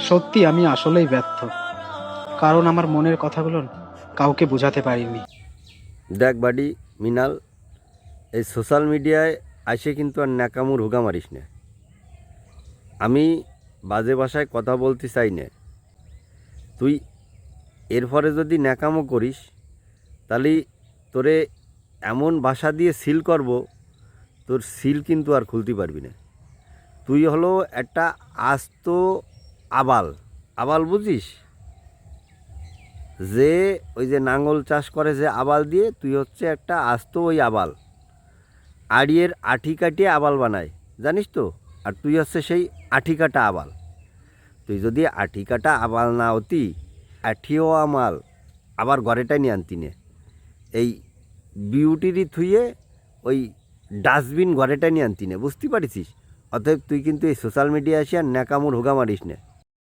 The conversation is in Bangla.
সত্যি আমি আসলেই ব্যর্থ, কারণ আমার মনের কথাগুলো কাউকে বোঝাতে পারিনি। দেখ বাড়ি মিনাল, এই সোশ্যাল মিডিয়ায় আসে কিন্তু আর ন্যাকামুর হুগা মারিস না। আমি বাজে ভাষায় কথা বলতে চাই না। তুই এরপরে যদি ন্যাকামো করিস তাহলে তোরে এমন ভাষা দিয়ে সিল করব, তোর সিল কিন্তু আর খুলতে পারবি না। তুই হলো একটা আস্ত আবাল। আবাল বুঝিস? যে ওই যে নাঙ্গল চাষ করে যে আবাল দিয়ে, তুই হচ্ছে একটা আস্ত ওই আবাল। আড়িয়ের আঠি কাটিয়ে আবাল বানায়, জানিস তো? আর তুই হচ্ছে সেই আঠি কাটা আবাল। তুই যদি আঠি কাটা আবাল না হতি, আঠিও আমাল আবার ঘরেটাই নিয়ে আনতি নে। এই বিউটিরই থুয়ে ওই ডাস্টবিন ঘরেটা নিয়ে আনতি নে, বুঝতে পারিস? অতএব তুই কিন্তু এই সোশ্যাল মিডিয়া আসি আর ন্যাকামুর হোগা মারিস না।